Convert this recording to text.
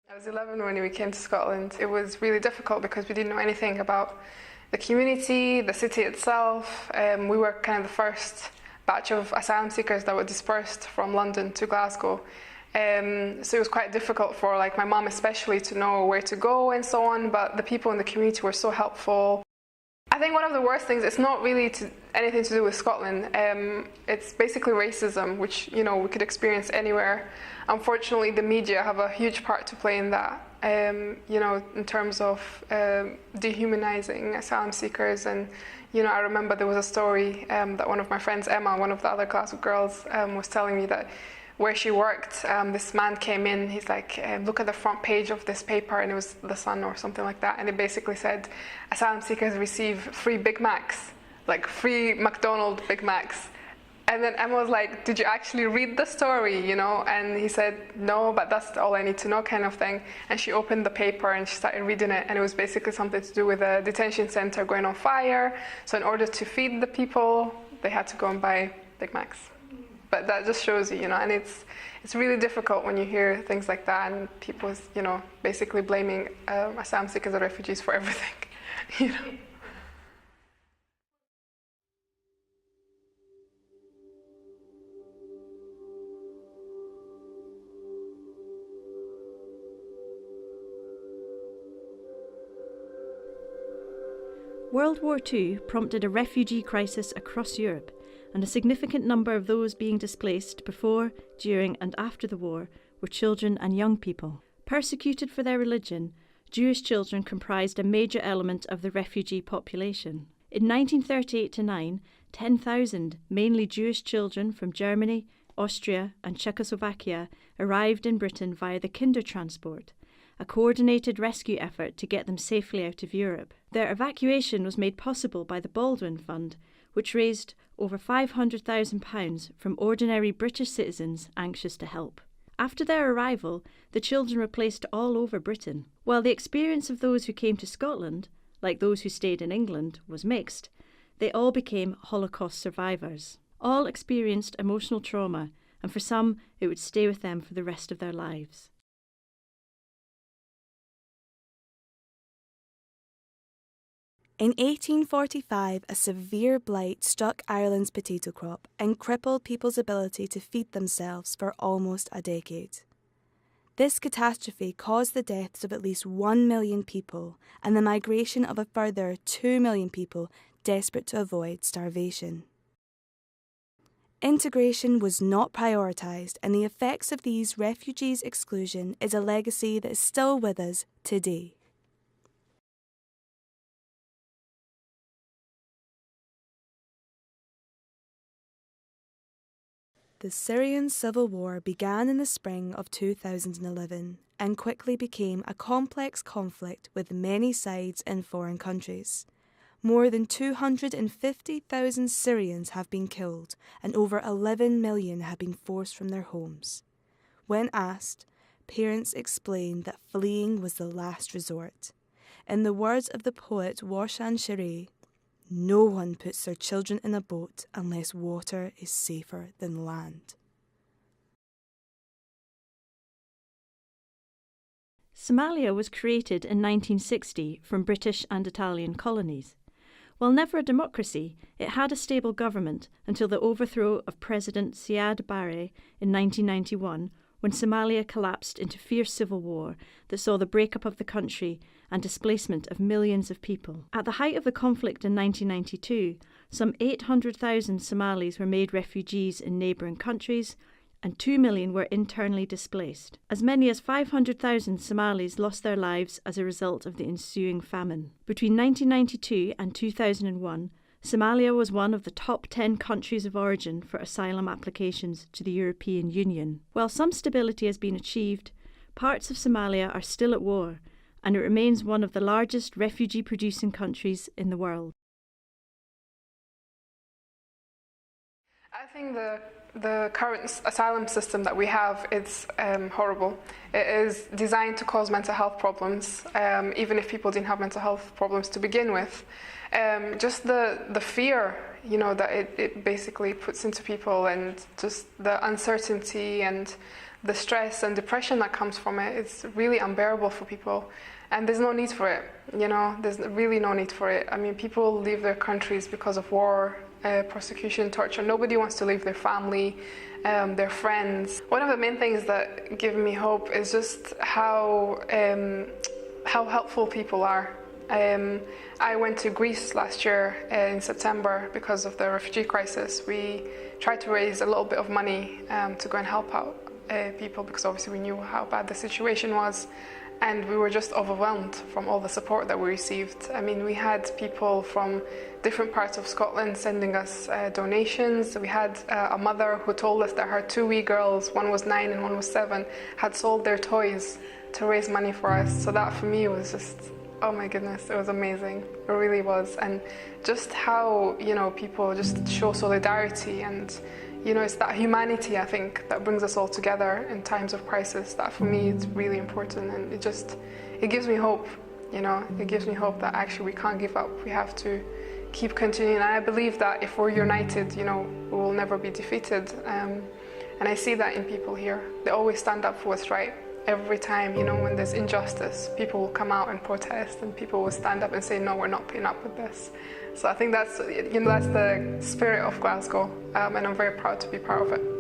I was 11 when we came to Scotland. It was really difficult because we didn't know anything about the community, the city itself. We were kind of the first batch of asylum seekers that were dispersed from London to Glasgow. So it was quite difficult for my mom especially to know where to go and so on, but the people in the community were so helpful. I think one of the worst things, it's not really anything to do with Scotland. It's basically racism, which we could experience anywhere. Unfortunately, the media have a huge part to play in that. In terms of dehumanizing asylum seekers, and I remember there was a story that one of my friends, Emma, one of the other Glasgow girls, was telling me that where she worked, this man came in, he's like, look at the front page of this paper, and it was The Sun or something like that, and it basically said, asylum seekers receive free Big Macs, like free McDonald's Big Macs. And then Emma was like, did you actually read the story, And he said, no, but that's all I need to know, kind of thing. And she opened the paper and she started reading it, and it was basically something to do with a detention center going on fire. So in order to feed the people, they had to go and buy Big Macs. But that just shows you, and it's really difficult when you hear things like that, and people, basically blaming asylum seekers and refugees for everything, World War II prompted a refugee crisis across Europe, and a significant number of those being displaced before, during and after the war were children and young people. Persecuted for their religion, Jewish children comprised a major element of the refugee population. In 1938-9, 10,000 mainly Jewish children from Germany, Austria and Czechoslovakia arrived in Britain via the Kindertransport, a coordinated rescue effort to get them safely out of Europe. Their evacuation was made possible by the Baldwin Fund, which raised over £500,000 from ordinary British citizens anxious to help. After their arrival, the children were placed all over Britain. While the experience of those who came to Scotland, like those who stayed in England, was mixed, they all became Holocaust survivors. All experienced emotional trauma, and for some, it would stay with them for the rest of their lives. In 1845, a severe blight struck Ireland's potato crop and crippled people's ability to feed themselves for almost a decade. This catastrophe caused the deaths of at least 1 million people and the migration of a further 2 million people desperate to avoid starvation. Integration was not prioritised, and the effects of these refugees' exclusion is a legacy that is still with us today. The Syrian civil war began in the spring of 2011 and quickly became a complex conflict with many sides in foreign countries. More than 250,000 Syrians have been killed and over 11 million have been forced from their homes. When asked, parents explained that fleeing was the last resort. In the words of the poet Warsan Shireh, no one puts their children in a boat unless water is safer than land. Somalia was created in 1960 from British and Italian colonies. While never a democracy, it had a stable government until the overthrow of President Siad Barre in 1991, when Somalia collapsed into fierce civil war that saw the breakup of the country and displacement of millions of people. At the height of the conflict in 1992, some 800,000 Somalis were made refugees in neighbouring countries, and 2 million were internally displaced. As many as 500,000 Somalis lost their lives as a result of the ensuing famine. Between 1992 and 2001, Somalia was one of the top 10 countries of origin for asylum applications to the European Union. While some stability has been achieved, parts of Somalia are still at war, and it remains one of the largest refugee-producing countries in the world. I think the The current asylum system that we have, it's horrible. It is designed to cause mental health problems, even if people didn't have mental health problems to begin with. Just the fear, that it basically puts into people, and just the uncertainty and the stress and depression that comes from it, it's really unbearable for people. And there's no need for it, there's really no need for it. I mean, people leave their countries because of war, persecution, torture. Nobody wants to leave their family, their friends. One of the main things that give me hope is just how helpful people are. I went to Greece last year in September because of the refugee crisis. We tried to raise a little bit of money to go and help out people, because obviously we knew how bad the situation was. And we were just overwhelmed from all the support that we received. I mean, we had people from different parts of Scotland sending us donations. We had a mother who told us that her 2 wee girls, one was 9 and one was 7, had sold their toys to raise money for us. So that for me was just, oh my goodness, it was amazing. It really was. And just how, people just show solidarity, and it's that humanity, I think, that brings us all together in times of crisis. That for me is really important, and it gives me hope. It gives me hope that actually we can't give up. We have to keep continuing. And I believe that if we're united, we will never be defeated. And I see that in people here. They always stand up for what's right. Every time, when there's injustice, people will come out and protest, and people will stand up and say, no, we're not putting up with this. So I think that's the spirit of Glasgow, and I'm very proud to be part of it.